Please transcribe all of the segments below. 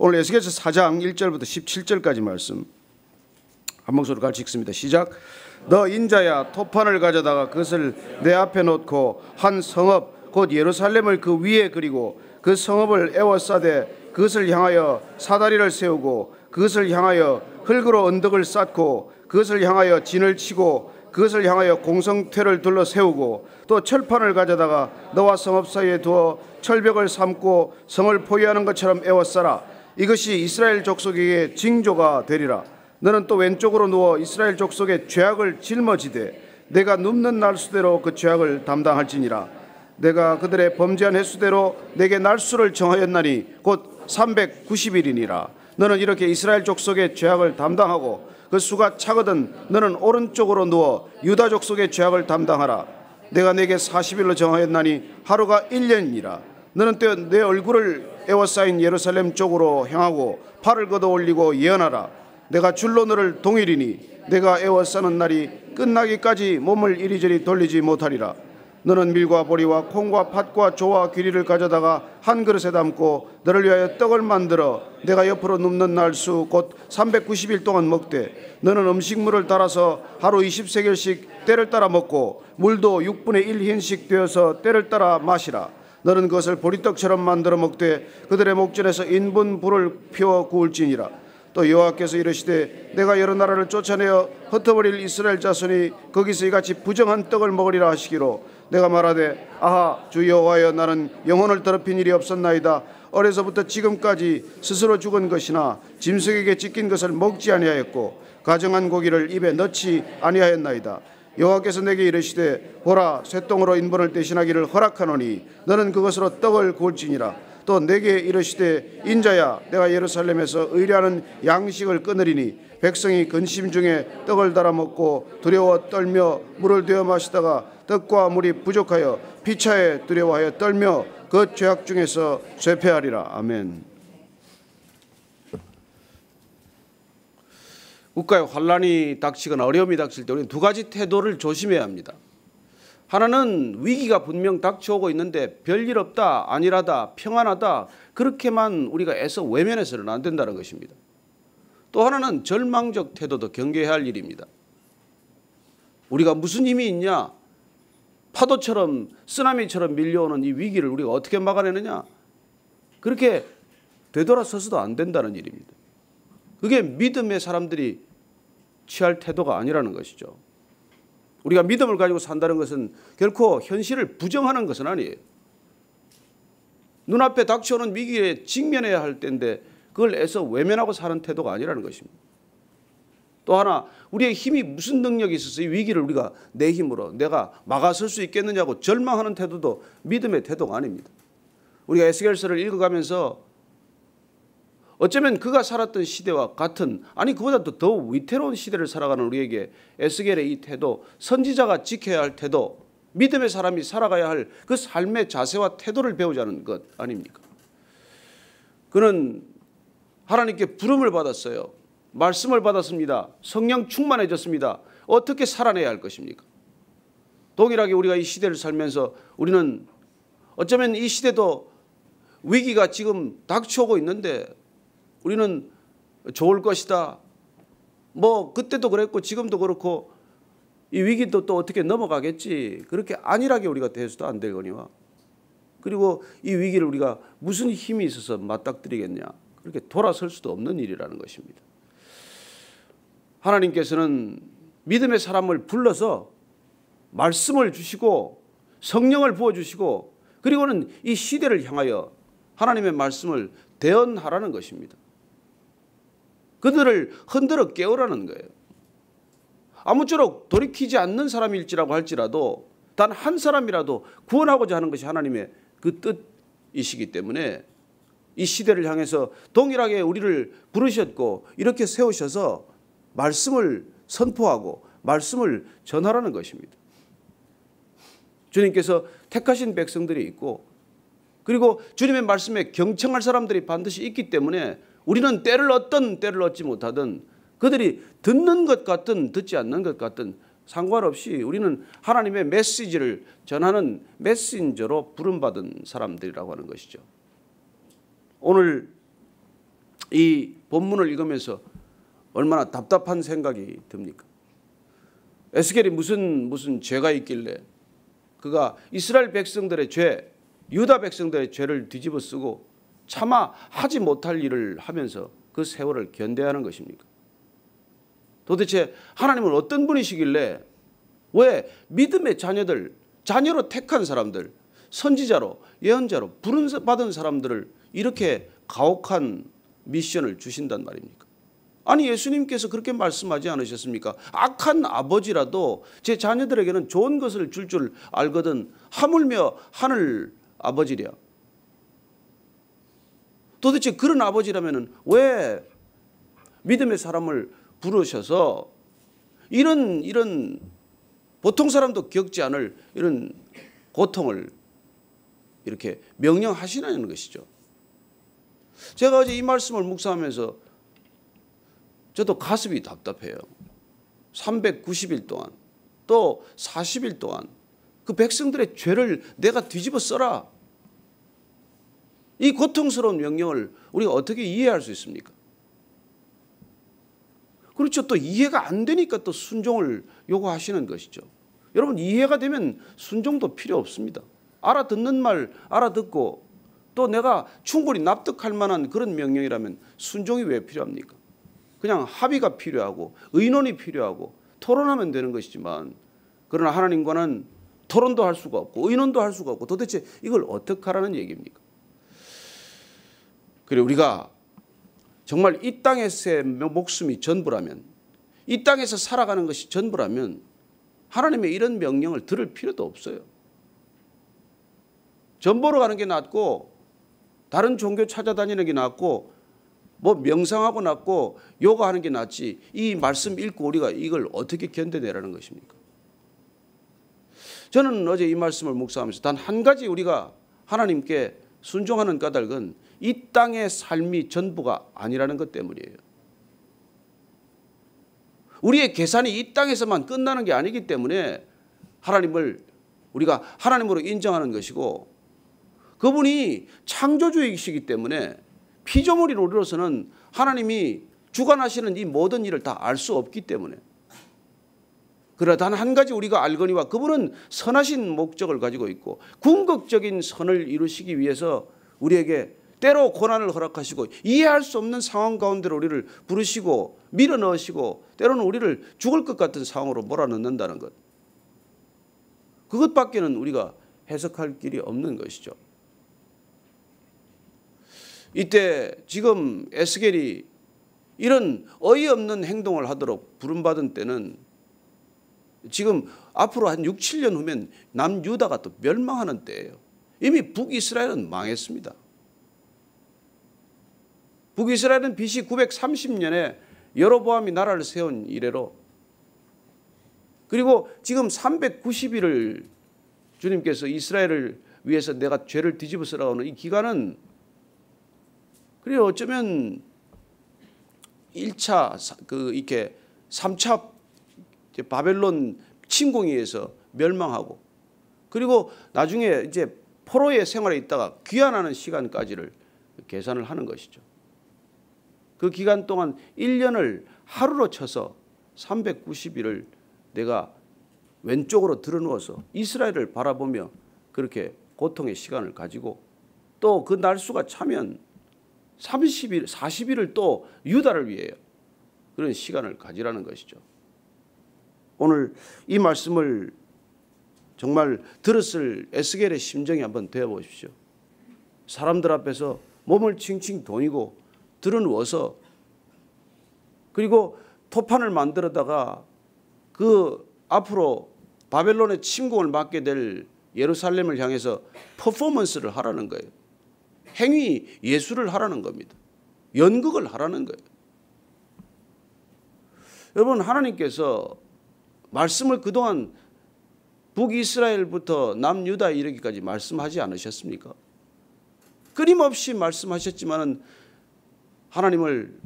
오늘 에스겔서 4장 1절부터 17절까지 말씀 한 목소리로 같이 읽습니다. 시작. 너 인자야, 토판을 가져다가 그것을 내 앞에 놓고 한 성읍 곧 예루살렘을 그 위에 그리고 그 성읍을 에워싸되 그것을 향하여 사다리를 세우고 그것을 향하여 흙으로 언덕을 쌓고 그것을 향하여 진을 치고 그것을 향하여 공성퇴를 둘러 세우고 또 철판을 가져다가 너와 성읍 사이에 두어 철벽을 삼고 성을 포위하는 것처럼 에워싸라. 이것이 이스라엘 족속에게 징조가 되리라. 너는 또 왼쪽으로 누워 이스라엘 족속의 죄악을 짊어지되 내가 눕는 날수대로 그 죄악을 담당할지니라. 내가 그들의 범죄한 횟수대로 내게 날수를 정하였나니 곧 390일이니라. 너는 이렇게 이스라엘 족속의 죄악을 담당하고 그 수가 차거든 너는 오른쪽으로 누워 유다 족속의 죄악을 담당하라. 내가 내게 40일로 정하였나니 하루가 1년이니라. 너는 또 내 얼굴을 에워싸인 예루살렘 쪽으로 향하고 팔을 걷어 올리고 예언하라. 내가 줄로 너를 동일이니 내가 에워싸는 날이 끝나기까지 몸을 이리저리 돌리지 못하리라. 너는 밀과 보리와 콩과 팥과 조와 귀리를 가져다가 한 그릇에 담고 너를 위하여 떡을 만들어 내가 옆으로 눕는 날수 곧 390일 동안 먹되 너는 음식물을 따라서 하루 20세겔씩 때를 따라 먹고 물도 6분의 1흰씩 되어서 때를 따라 마시라. 너는 그것을 보리떡처럼 만들어 먹되 그들의 목전에서 인분 불을 피워 구울지니라. 또 여호와께서 이르시되 내가 여러 나라를 쫓아내어 흩어버릴 이스라엘 자손이 거기서 이같이 부정한 떡을 먹으리라 하시기로 내가 말하되 아하 주 여호와여 나는 영혼을 더럽힌 일이 없었나이다. 어려서부터 지금까지 스스로 죽은 것이나 짐승에게 찢긴 것을 먹지 아니하였고 가정한 고기를 입에 넣지 아니하였나이다. 여호와께서 내게 이르시되 보라 쇠똥으로 인분을 대신하기를 허락하노니 너는 그것으로 떡을 구울지니라. 또 내게 이르시되 인자야 내가 예루살렘에서 의뢰하는 양식을 끊으리니 백성이 근심 중에 떡을 달아 먹고 두려워 떨며 물을 되어 마시다가 떡과 물이 부족하여 피차에 두려워하여 떨며 그 죄악 중에서 쇠폐하리라. 아멘. 국가에 환란이 닥치거나 어려움이 닥칠 때 우리는 두 가지 태도를 조심해야 합니다. 하나는 위기가 분명 닥쳐오고 있는데 별일 없다, 안일하다, 평안하다 그렇게만 우리가 애써 외면해서는 안 된다는 것입니다. 또 하나는 절망적 태도도 경계해야 할 일입니다. 우리가 무슨 힘이 있냐? 파도처럼 쓰나미처럼 밀려오는 이 위기를 우리가 어떻게 막아내느냐? 그렇게 되돌아서서도 안 된다는 일입니다. 그게 믿음의 사람들이 취할 태도가 아니라는 것이죠. 우리가 믿음을 가지고 산다는 것은 결코 현실을 부정하는 것은 아니에요. 눈앞에 닥쳐오는 위기에 직면해야 할 때인데 그걸 애써 외면하고 사는 태도가 아니라는 것입니다. 또 하나 우리의 힘이 무슨 능력이 있어서 이 위기를 우리가 내 힘으로 내가 막아설 수 있겠느냐고 절망하는 태도도 믿음의 태도가 아닙니다. 우리가 에스겔서를 읽어가면서 어쩌면 그가 살았던 시대와 같은 아니 그보다도 더 위태로운 시대를 살아가는 우리에게 에스겔의 이 태도 선지자가 지켜야 할 태도 믿음의 사람이 살아가야 할 그 삶의 자세와 태도를 배우자는 것 아닙니까? 그는 하나님께 부름을 받았어요. 말씀을 받았습니다. 성령 충만해졌습니다. 어떻게 살아내야 할 것입니까? 동일하게 우리가 이 시대를 살면서 우리는 어쩌면 이 시대도 위기가 지금 닥쳐오고 있는데 우리는 좋을 것이다. 뭐 그때도 그랬고 지금도 그렇고 이 위기도 또 어떻게 넘어가겠지. 그렇게 안일하게 우리가 대해서도 안 되거니와 그리고 이 위기를 우리가 무슨 힘이 있어서 맞닥뜨리겠냐. 그렇게 돌아설 수도 없는 일이라는 것입니다. 하나님께서는 믿음의 사람을 불러서 말씀을 주시고 성령을 부어주시고 그리고는 이 시대를 향하여 하나님의 말씀을 대언하라는 것입니다. 그들을 흔들어 깨우라는 거예요. 아무쪼록 돌이키지 않는 사람일지라고 할지라도 단 한 사람이라도 구원하고자 하는 것이 하나님의 그 뜻이시기 때문에 이 시대를 향해서 동일하게 우리를 부르셨고 이렇게 세우셔서 말씀을 선포하고 말씀을 전하라는 것입니다. 주님께서 택하신 백성들이 있고 그리고 주님의 말씀에 경청할 사람들이 반드시 있기 때문에 우리는 때를 얻든 때를 얻지 못하든 그들이 듣는 것 같든 듣지 않는 것 같든 상관없이 우리는 하나님의 메시지를 전하는 메신저로 부름받은 사람들이라고 하는 것이죠. 오늘 이 본문을 읽으면서 얼마나 답답한 생각이 듭니까? 에스겔이 무슨 죄가 있길래 그가 이스라엘 백성들의 죄, 유다 백성들의 죄를 뒤집어 쓰고 차마 하지 못할 일을 하면서 그 세월을 견뎌야 하는 것입니까? 도대체 하나님은 어떤 분이시길래 왜 믿음의 자녀로 택한 사람들, 선지자로, 예언자로 부름받은 사람들을 이렇게 가혹한 미션을 주신단 말입니까? 아니, 예수님께서 그렇게 말씀하지 않으셨습니까? 악한 아버지라도 제 자녀들에게는 좋은 것을 줄 알거든 하물며 하늘 아버지랴. 도대체 그런 아버지라면 왜 믿음의 사람을 부르셔서 이런 보통 사람도 겪지 않을 이런 고통을 이렇게 명령하시라는 것이죠. 제가 어제 이 말씀을 묵상하면서 저도 가슴이 답답해요. 390일 동안 또 40일 동안 그 백성들의 죄를 내가 뒤집어 써라. 이 고통스러운 명령을 우리가 어떻게 이해할 수 있습니까? 그렇죠. 또 이해가 안 되니까 또 순종을 요구하시는 것이죠. 여러분, 이해가 되면 순종도 필요 없습니다. 알아듣는 말 알아듣고 또 내가 충분히 납득할 만한 그런 명령이라면 순종이 왜 필요합니까? 그냥 합의가 필요하고 의논이 필요하고 토론하면 되는 것이지만, 그러나 하나님과는 토론도 할 수가 없고 의논도 할 수가 없고 도대체 이걸 어떻게 하라는 얘기입니까? 그리고 우리가 정말 이 땅에서의 목숨이 전부라면, 이 땅에서 살아가는 것이 전부라면 하나님의 이런 명령을 들을 필요도 없어요. 전 보러 가는 게 낫고 다른 종교 찾아다니는 게 낫고 뭐 명상하고 낫고 요가하는 게 낫지, 이 말씀 읽고 우리가 이걸 어떻게 견뎌내라는 것입니까? 저는 어제 이 말씀을 묵상하면서 단 한 가지 우리가 하나님께 순종하는 까닭은 이 땅의 삶이 전부가 아니라는 것 때문이에요. 우리의 계산이 이 땅에서만 끝나는 게 아니기 때문에 하나님을 우리가 하나님으로 인정하는 것이고, 그분이 창조주이시기 때문에 피조물인 우리로서는 하나님이 주관하시는 이 모든 일을 다 알 수 없기 때문에, 그러나 단 한 가지 우리가 알거니와 그분은 선하신 목적을 가지고 있고 궁극적인 선을 이루시기 위해서 우리에게 때로 고난을 허락하시고 이해할 수 없는 상황 가운데로 우리를 부르시고 밀어넣으시고 때로는 우리를 죽을 것 같은 상황으로 몰아넣는다는 것, 그것밖에는 우리가 해석할 길이 없는 것이죠. 이때 지금 에스겔이 이런 어이없는 행동을 하도록 부름받은 때는 지금 앞으로 한 6, 7년 후면 남유다가 또 멸망하는 때예요. 이미 북이스라엘은 망했습니다. 북이스라엘은 BC 930년에 여로보암이 나라를 세운 이래로, 그리고 지금 390일을 주님께서 이스라엘을 위해서 내가 죄를 뒤집어 쓰라고 하는 이 기간은, 그리고 어쩌면 1차 이렇게 3차 바벨론 침공에 의해서 멸망하고, 그리고 나중에 이제 포로의 생활에 있다가 귀환하는 시간까지를 계산을 하는 것이죠. 그 기간 동안 1년을 하루로 쳐서 390일을 내가 왼쪽으로 들어누워서 이스라엘을 바라보며 그렇게 고통의 시간을 가지고, 또 그 날수가 차면 30일, 40일을 또 유다를 위해 그런 시간을 가지라는 것이죠. 오늘 이 말씀을 정말 들었을 에스겔의 심정이 한번 되어보십시오. 사람들 앞에서 몸을 칭칭 동이고 들어누워서, 그리고 토판을 만들어다가 그 앞으로 바벨론의 침공을 맡게 될 예루살렘을 향해서 퍼포먼스를 하라는 거예요. 행위 예술을 하라는 겁니다. 연극을 하라는 거예요. 여러분, 하나님께서 말씀을 그동안 북이스라엘부터 남유다에 이르기까지 말씀하지 않으셨습니까? 끊임없이 말씀하셨지만은 하나님을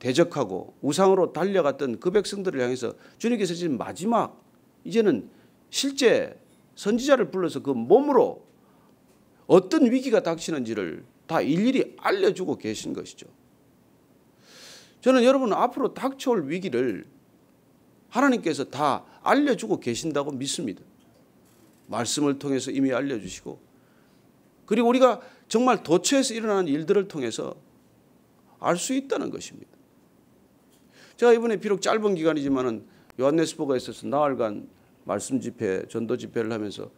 대적하고 우상으로 달려갔던 그 백성들을 향해서 주님께서 지금 마지막 이제는 실제 선지자를 불러서 그 몸으로 어떤 위기가 닥치는지를 다 일일이 알려주고 계신 것이죠. 저는 여러분 앞으로 닥쳐올 위기를 하나님께서 다 알려주고 계신다고 믿습니다. 말씀을 통해서 이미 알려주시고, 그리고 우리가 정말 도처에서 일어나는 일들을 통해서 알 수 있다는 것입니다. 제가 이번에 비록 짧은 기간이지만은 요한네스버거에 있어서 나흘간 말씀 집회, 전도 집회를 하면서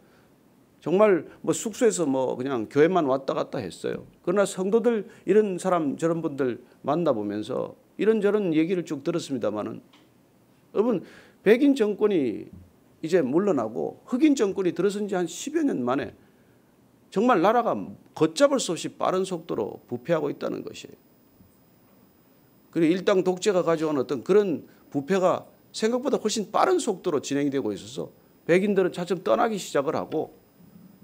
정말 뭐 숙소에서 뭐 그냥 교회만 왔다 갔다 했어요. 그러나 성도들 이런 사람 저런 분들 만나보면서 이런저런 얘기를 쭉 들었습니다마는, 여러분 백인 정권이 이제 물러나고 흑인 정권이 들어선 지 한 10여 년 만에 정말 나라가 걷잡을 수 없이 빠른 속도로 부패하고 있다는 것이에요. 그리고 일당 독재가 가져온 어떤 그런 부패가 생각보다 훨씬 빠른 속도로 진행이 되고 있어서 백인들은 차츰 떠나기 시작을 하고,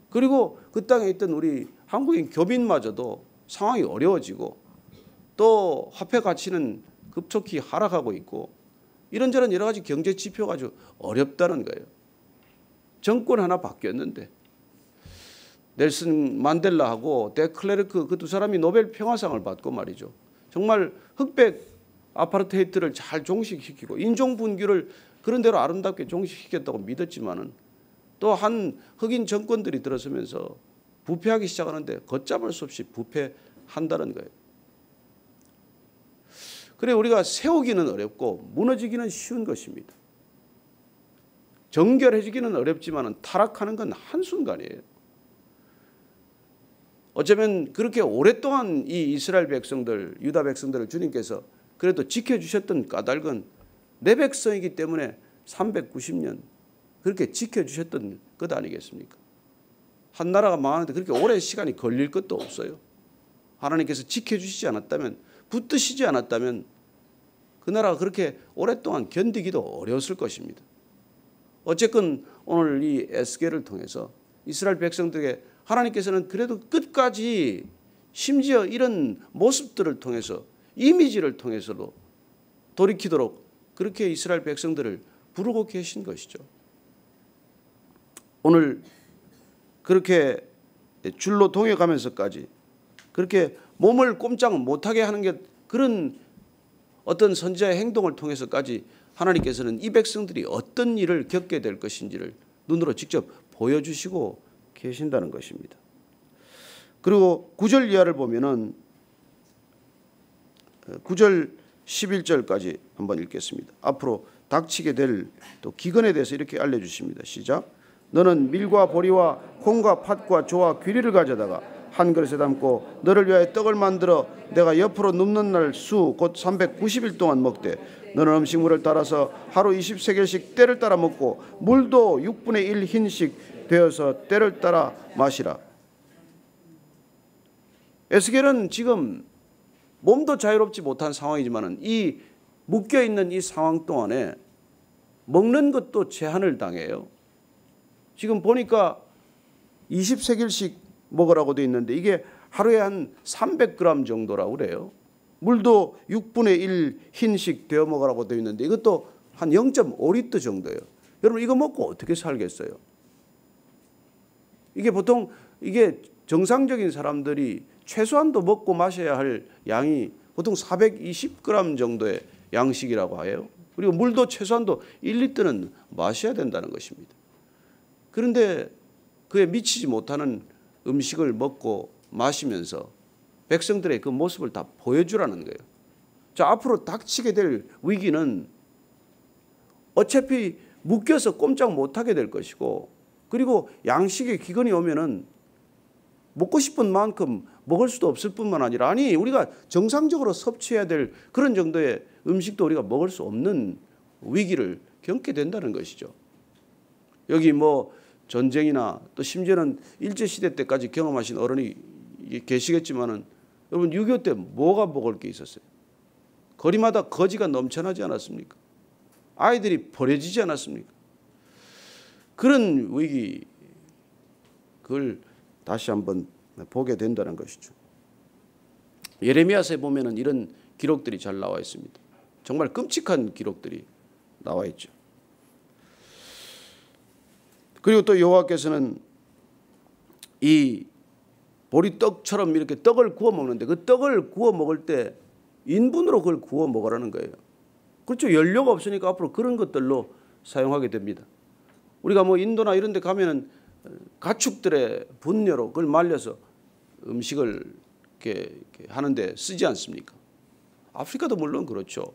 그리고 그 땅에 있던 우리 한국인 교민마저도 상황이 어려워지고 또 화폐 가치는 급속히 하락하고 있고 이런저런 여러 가지 경제 지표가 아주 어렵다는 거예요. 정권 하나 바뀌었는데 넬슨 만델라하고 데클레르크 그 두 사람이 노벨 평화상을 받고 말이죠. 정말 흑백 아파르테이트를 잘 종식시키고 인종 분규를 그런 대로 아름답게 종식시켰다고 믿었지만은 또 한 흑인 정권들이 들어서면서 부패하기 시작하는데 걷잡을 수 없이 부패한다는 거예요. 그래 우리가 세우기는 어렵고 무너지기는 쉬운 것입니다. 정결해지기는 어렵지만은 타락하는 건 한순간이에요. 어쩌면 그렇게 오랫동안 이 이스라엘 백성들, 유다 백성들을 주님께서 그래도 지켜주셨던 까닭은 내 백성이기 때문에 390년 그렇게 지켜주셨던 것 아니겠습니까? 한 나라가 망하는데 그렇게 오랜 시간이 걸릴 것도 없어요. 하나님께서 지켜주시지 않았다면, 붙드시지 않았다면 그 나라가 그렇게 오랫동안 견디기도 어려웠을 것입니다. 어쨌건 오늘 이 에스겔을 통해서 이스라엘 백성들에게 하나님께서는 그래도 끝까지 심지어 이런 모습들을 통해서, 이미지를 통해서도 돌이키도록 그렇게 이스라엘 백성들을 부르고 계신 것이죠. 오늘 그렇게 줄로 동역하면서까지 그렇게 몸을 꼼짝 못하게 하는 게 그런 어떤 선지자의 행동을 통해서까지 하나님께서는 이 백성들이 어떤 일을 겪게 될 것인지를 눈으로 직접 보여주시고 계신다는 것입니다. 그리고 9절 이하를 보면은 9절 11절까지 한번 읽겠습니다. 앞으로 닥치게 될 또 기근에 대해서 이렇게 알려주십니다. 시작. 너는 밀과 보리와 콩과 팥과 조와 귀리를 가져다가 한 그릇에 담고 너를 위하여 떡을 만들어 내가 옆으로 눕는 날 수 곧 390일 동안 먹되 너는 음식물을 따라서 하루 20세겔씩 때를 따라 먹고 물도 6분의 1 흰씩 되어서 때를 따라 마시라. 에스겔은 지금 몸도 자유롭지 못한 상황이지만 이 묶여있는 이 상황 동안에 먹는 것도 제한을 당해요. 지금 보니까 20세겔씩 먹으라고 되어 있는데 이게 하루에 한 300g 정도라고 그래요. 물도 6분의 1 흰씩 되어 먹으라고 되어 있는데 이것도 한 0.5리터 정도예요. 여러분 이거 먹고 어떻게 살겠어요? 이게 보통 이게 정상적인 사람들이 최소한도 먹고 마셔야 할 양이 보통 420g 정도의 양식이라고 해요. 그리고 물도 최소한도 1리터는 마셔야 된다는 것입니다. 그런데 그에 미치지 못하는 음식을 먹고 마시면서 백성들의 그 모습을 다 보여주라는 거예요. 자, 앞으로 닥치게 될 위기는 어차피 묶여서 꼼짝 못하게 될 것이고, 그리고 양식의 기근이 오면은 먹고 싶은 만큼 먹을 수도 없을 뿐만 아니라, 아니 우리가 정상적으로 섭취해야 될 그런 정도의 음식도 우리가 먹을 수 없는 위기를 겪게 된다는 것이죠. 여기 뭐 전쟁이나 또 심지어는 일제시대 때까지 경험하신 어른이 계시겠지만은 여러분 6.25 때 뭐가 먹을 게 있었어요? 거리마다 거지가 넘쳐나지 않았습니까? 아이들이 버려지지 않았습니까? 그런 위기, 그걸 다시 한번 보게 된다는 것이죠. 예레미야서에 보면은 이런 기록들이 잘 나와 있습니다. 정말 끔찍한 기록들이 나와 있죠. 그리고 또 여호와께서는 이 보리떡처럼 이렇게 떡을 구워 먹는데 그 떡을 구워 먹을 때 인분으로 그걸 구워 먹으라는 거예요. 그렇죠. 연료가 없으니까 앞으로 그런 것들로 사용하게 됩니다. 우리가 뭐 인도나 이런 데 가면은 가축들의 분뇨로 그걸 말려서 음식을 이렇게 하는데 쓰지 않습니까? 아프리카도 물론 그렇죠.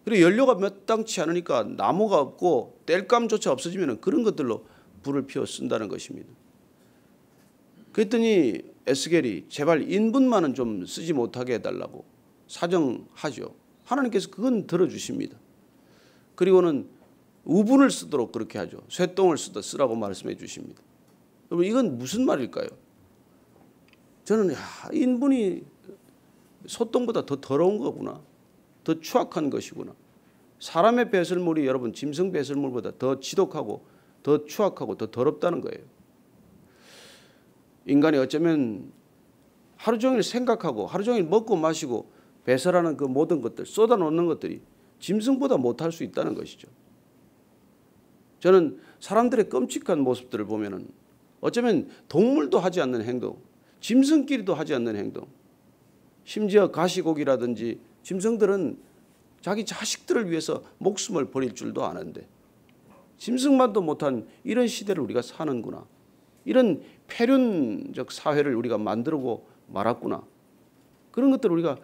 그리고 연료가 마땅치 않으니까 나무가 없고 땔감조차 없어지면 그런 것들로 불을 피워 쓴다는 것입니다. 그랬더니 에스겔이 제발 인분만은 좀 쓰지 못하게 해달라고 사정하죠. 하나님께서 그건 들어주십니다. 그리고는 우분을 쓰도록 그렇게 하죠. 쇠똥을 쓰라고 말씀해 주십니다. 여러분 이건 무슨 말일까요? 저는 인분이 소똥보다 더 더러운 거구나. 더 추악한 것이구나. 사람의 배설물이 여러분 짐승 배설물보다 더 지독하고 더 추악하고 더 더럽다는 거예요. 인간이 어쩌면 하루 종일 생각하고 하루 종일 먹고 마시고 배설하는 그 모든 것들 쏟아놓는 것들이 짐승보다 못할 수 있다는 것이죠. 저는 사람들의 끔찍한 모습들을 보면은 어쩌면 동물도 하지 않는 행동, 짐승끼리도 하지 않는 행동, 심지어 가시고기라든지 짐승들은 자기 자식들을 위해서 목숨을 버릴 줄도 아는데 짐승만도 못한 이런 시대를 우리가 사는구나. 이런 폐륜적 사회를 우리가 만들고 말았구나. 그런 것들을 우리가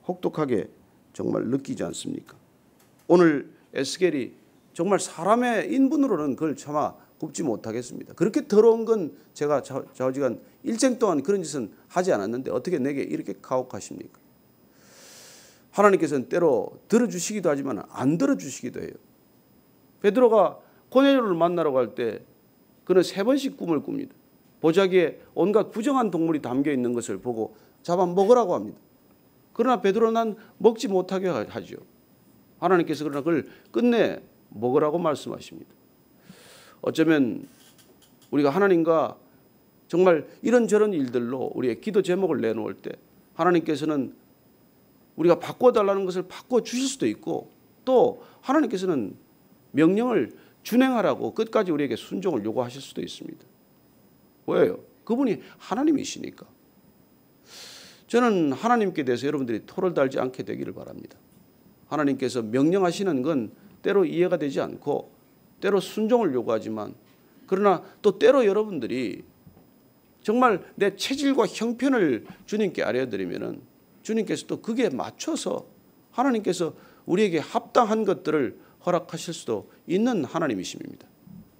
혹독하게 정말 느끼지 않습니까? 오늘 에스겔이 정말 사람의 인분으로는 그걸 차마 굽지 못하겠습니다. 그렇게 더러운 건 제가 좌우지간 일생 동안 그런 짓은 하지 않았는데 어떻게 내게 이렇게 가혹하십니까? 하나님께서는 때로 들어주시기도 하지만 안 들어주시기도 해요. 베드로가 고넬료를 만나러 갈 때 그는 3번씩 꿈을 꿉니다. 보자기에 온갖 부정한 동물이 담겨 있는 것을 보고 잡아 먹으라고 합니다. 그러나 베드로는 난 먹지 못하게 하죠. 하나님께서 그러나 그걸 끝내 먹으라고 말씀하십니다. 어쩌면 우리가 하나님과 정말 이런저런 일들로 우리의 기도 제목을 내놓을 때 하나님께서는 우리가 바꿔달라는 것을 바꿔주실 수도 있고 또 하나님께서는 명령을 준행하라고 끝까지 우리에게 순종을 요구하실 수도 있습니다. 왜요? 그분이 하나님이시니까. 저는 하나님께 대해서 여러분들이 토를 달지 않게 되기를 바랍니다. 하나님께서 명령하시는 건 때로 이해가 되지 않고 때로 순종을 요구하지만 그러나 또 때로 여러분들이 정말 내 체질과 형편을 주님께 알려드리면은 주님께서 또 그게 맞춰서 하나님께서 우리에게 합당한 것들을 허락하실 수도 있는 하나님이십니다.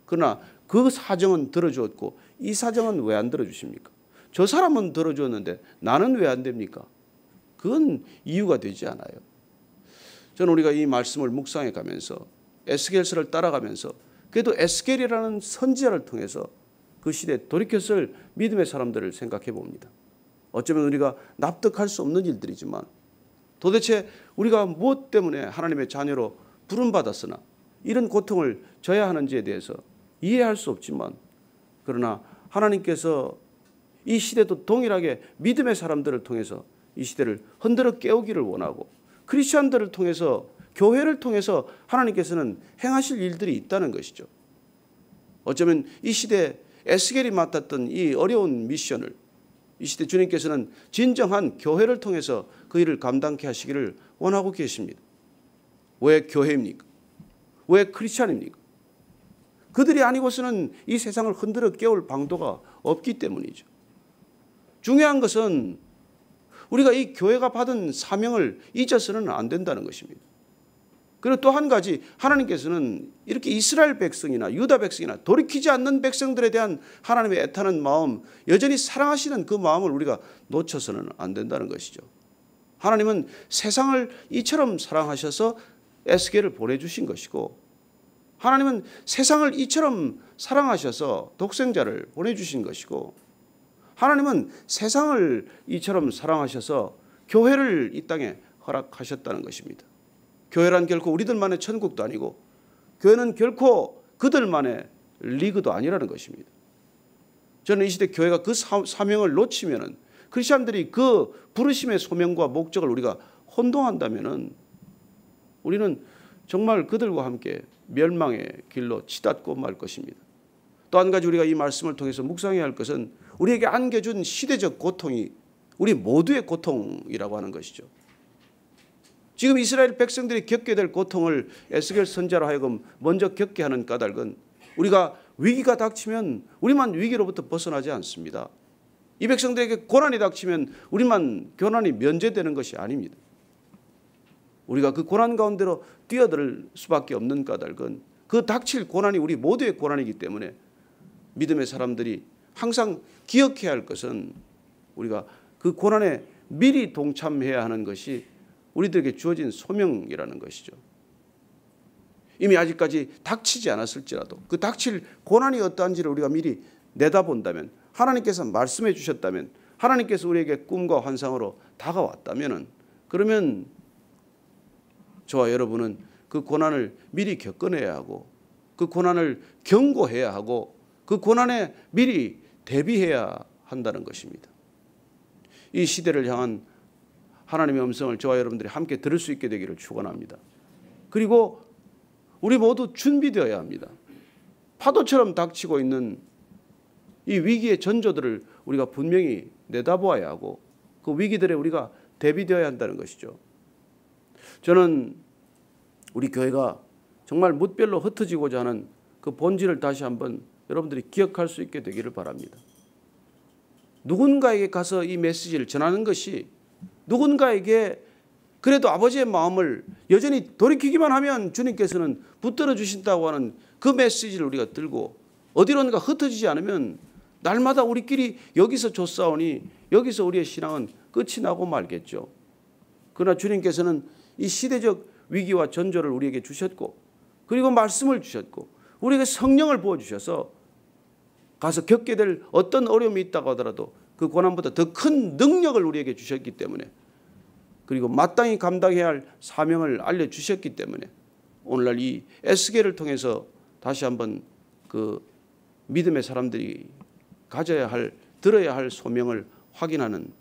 그러나 그 사정은 들어주었고 이 사정은 왜 안 들어주십니까? 저 사람은 들어주었는데 나는 왜 안 됩니까? 그건 이유가 되지 않아요. 저는 우리가 이 말씀을 묵상해 가면서 에스겔서를 따라가면서 그래도 에스겔이라는 선지자를 통해서 그 시대에 돌이켰을 믿음의 사람들을 생각해 봅니다. 어쩌면 우리가 납득할 수 없는 일들이지만 도대체 우리가 무엇 때문에 하나님의 자녀로 부름받았으나 이런 고통을 져야 하는지에 대해서 이해할 수 없지만 그러나 하나님께서 이 시대도 동일하게 믿음의 사람들을 통해서 이 시대를 흔들어 깨우기를 원하고 크리스천들을 통해서 교회를 통해서 하나님께서는 행하실 일들이 있다는 것이죠. 어쩌면 이 시대에 에스겔이 맡았던 이 어려운 미션을 이 시대 주님께서는 진정한 교회를 통해서 그 일을 감당케 하시기를 원하고 계십니다. 왜 교회입니까? 왜 크리스천입니까? 그들이 아니고서는 이 세상을 흔들어 깨울 방도가 없기 때문이죠. 중요한 것은 우리가 이 교회가 받은 사명을 잊어서는 안 된다는 것입니다. 그리고 또 한 가지 하나님께서는 이렇게 이스라엘 백성이나 유다 백성이나 돌이키지 않는 백성들에 대한 하나님의 애타는 마음 여전히 사랑하시는 그 마음을 우리가 놓쳐서는 안 된다는 것이죠. 하나님은 세상을 이처럼 사랑하셔서 에스겔을 보내주신 것이고 하나님은 세상을 이처럼 사랑하셔서 독생자를 보내주신 것이고 하나님은 세상을 이처럼 사랑하셔서 교회를 이 땅에 허락하셨다는 것입니다. 교회란 결코 우리들만의 천국도 아니고 교회는 결코 그들만의 리그도 아니라는 것입니다. 저는 이 시대 교회가 그 사명을 놓치면은 크리스천들이 그 부르심의 소명과 목적을 우리가 혼동한다면은 우리는 정말 그들과 함께 멸망의 길로 치닫고 말 것입니다. 또 한 가지 우리가 이 말씀을 통해서 묵상해야 할 것은 우리에게 안겨준 시대적 고통이 우리 모두의 고통이라고 하는 것이죠. 지금 이스라엘 백성들이 겪게 될 고통을 에스겔 선지자로 하여금 먼저 겪게 하는 까닭은 우리가 위기가 닥치면 우리만 위기로부터 벗어나지 않습니다. 이 백성들에게 고난이 닥치면 우리만 고난이 면제되는 것이 아닙니다. 우리가 그 고난 가운데로 뛰어들 수밖에 없는 까닭은 그 닥칠 고난이 우리 모두의 고난이기 때문에 믿음의 사람들이 항상 기억해야 할 것은 우리가 그 고난에 미리 동참해야 하는 것이 우리들에게 주어진 소명이라는 것이죠. 이미 아직까지 닥치지 않았을지라도 그 닥칠 고난이 어떠한지를 우리가 미리 내다본다면, 하나님께서 말씀해 주셨다면, 하나님께서 우리에게 꿈과 환상으로 다가왔다면, 그러면 저와 여러분은 그 고난을 미리 겪어내야 하고 그 고난을 경고해야 하고 그 고난에 미리 대비해야 한다는 것입니다. 이 시대를 향한 하나님의 음성을 저와 여러분들이 함께 들을 수 있게 되기를 축원합니다. 그리고 우리 모두 준비되어야 합니다. 파도처럼 닥치고 있는 이 위기의 전조들을 우리가 분명히 내다보아야 하고 그 위기들에 우리가 대비되어야 한다는 것이죠. 저는 우리 교회가 정말 무별로 흩어지고자 하는 그 본질을 다시 한번 여러분들이 기억할 수 있게 되기를 바랍니다. 누군가에게 가서 이 메시지를 전하는 것이 누군가에게 그래도 아버지의 마음을 여전히 돌이키기만 하면 주님께서는 붙들어 주신다고 하는 그 메시지를 우리가 들고 어디론가 흩어지지 않으면 날마다 우리끼리 여기서 조싸우니 여기서 우리의 신앙은 끝이 나고 말겠죠. 그러나 주님께서는 이 시대적 위기와 전조를 우리에게 주셨고 그리고 말씀을 주셨고 우리에게 성령을 부어주셔서 가서 겪게 될 어떤 어려움이 있다고 하더라도 그 고난보다 더 큰 능력을 우리에게 주셨기 때문에, 그리고 마땅히 감당해야 할 사명을 알려주셨기 때문에 오늘날 이 에스겔을 통해서 다시 한번 그 믿음의 사람들이 가져야 할, 들어야 할 소명을 확인하는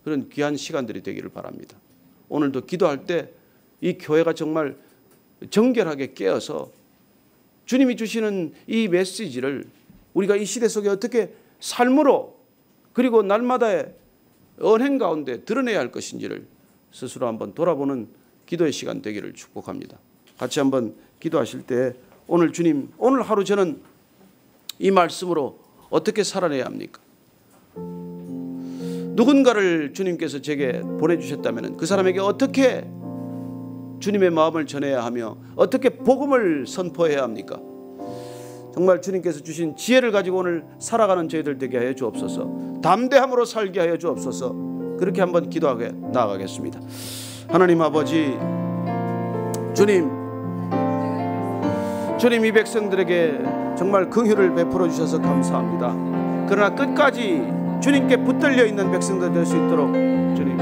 그런 귀한 시간들이 되기를 바랍니다. 오늘도 기도할 때 이 교회가 정말 정결하게 깨어서 주님이 주시는 이 메시지를 우리가 이 시대 속에 어떻게 삶으로 그리고 날마다의 언행 가운데 드러내야 할 것인지를 스스로 한번 돌아보는 기도의 시간 되기를 축복합니다. 같이 한번 기도하실 때 오늘 주님, 오늘 하루 저는 이 말씀으로 어떻게 살아내야 합니까? 누군가를 주님께서 제게 보내주셨다면 그 사람에게 어떻게 주님의 마음을 전해야 하며 어떻게 복음을 선포해야 합니까? 정말 주님께서 주신 지혜를 가지고 오늘 살아가는 저희들 되게 하여 주옵소서. 담대함으로 살게 하여 주옵소서. 그렇게 한번 기도하게 나아가겠습니다. 하나님 아버지, 주님 이 백성들에게 정말 긍휼을 베풀어 주셔서 감사합니다. 그러나 끝까지 주님께 붙들려 있는 백성들 될 수 있도록 주님,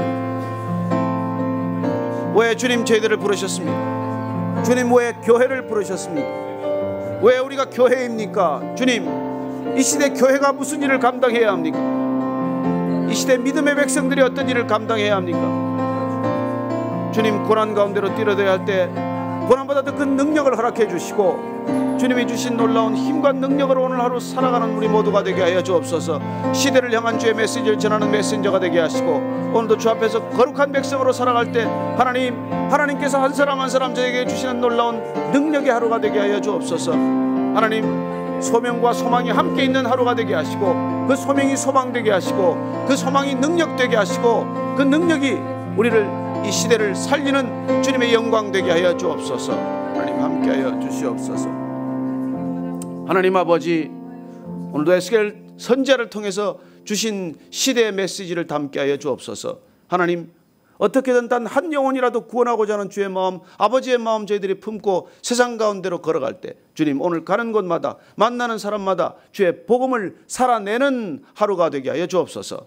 왜 주님 저희들을 부르셨습니까? 주님 왜 교회를 부르셨습니까? 왜 우리가 교회입니까? 주님, 이 시대 교회가 무슨 일을 감당해야 합니까? 이 시대 믿음의 백성들이 어떤 일을 감당해야 합니까? 주님, 고난 가운데로 뛰어들어야 할 때 고난보다 더 큰 능력을 허락해 주시고 주님이 주신 놀라운 힘과 능력으로 오늘 하루 살아가는 우리 모두가 되게 하여 주옵소서. 시대를 향한 주의 메시지를 전하는 메신저가 되게 하시고 오늘도 주 앞에서 거룩한 백성으로 살아갈 때 하나님께서 한 사람 한 사람 저에게 주시는 놀라운 능력의 하루가 되게 하여 주옵소서. 하나님, 소명과 소망이 함께 있는 하루가 되게 하시고 그 소명이 소망되게 하시고 그 소망이 능력되게 하시고 그 능력이 우리를 이 시대를 살리는 주님의 영광 되게 하여 주옵소서. 하나님 함께하여 주시옵소서. 하나님 아버지, 오늘도 에스겔 선지자를 통해서 주신 시대의 메시지를 담게 하여 주옵소서. 하나님, 어떻게든 단 한 영혼이라도 구원하고자 하는 주의 마음, 아버지의 마음 저희들이 품고 세상 가운데로 걸어갈 때 주님, 오늘 가는 곳마다 만나는 사람마다 주의 복음을 살아내는 하루가 되게 하여 주옵소서.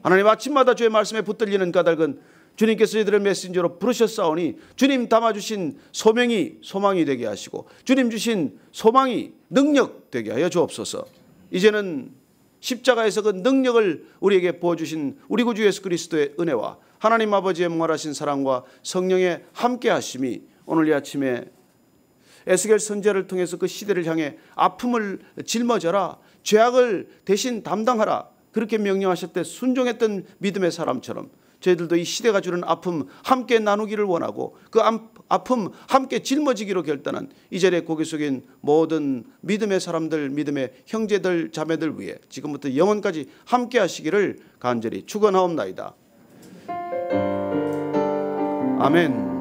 하나님, 아침마다 주의 말씀에 붙들리는 까닭은 주님께서 저희들을 메신저로 부르셨사오니 주님 담아주신 소명이 소망이 되게 하시고 주님 주신 소망이 능력 되게 하여 주옵소서. 이제는 십자가에서 그 능력을 우리에게 부어주신 우리 구주 예수 그리스도의 은혜와 하나님 아버지의 몽활하신 사랑과 성령의 함께하심이 오늘 이 아침에 에스겔 선지자를 통해서 그 시대를 향해 아픔을 짊어져라, 죄악을 대신 담당하라, 그렇게 명령하셨을 때 순종했던 믿음의 사람처럼 저희들도 이 시대가 주는 아픔 함께 나누기를 원하고 그 아픔 함께 짊어지기로 결단한 이 자리에 고개 숙인 모든 믿음의 사람들, 믿음의 형제들 자매들 위해 지금부터 영원까지 함께 하시기를 간절히 축원하옵나이다. 아멘.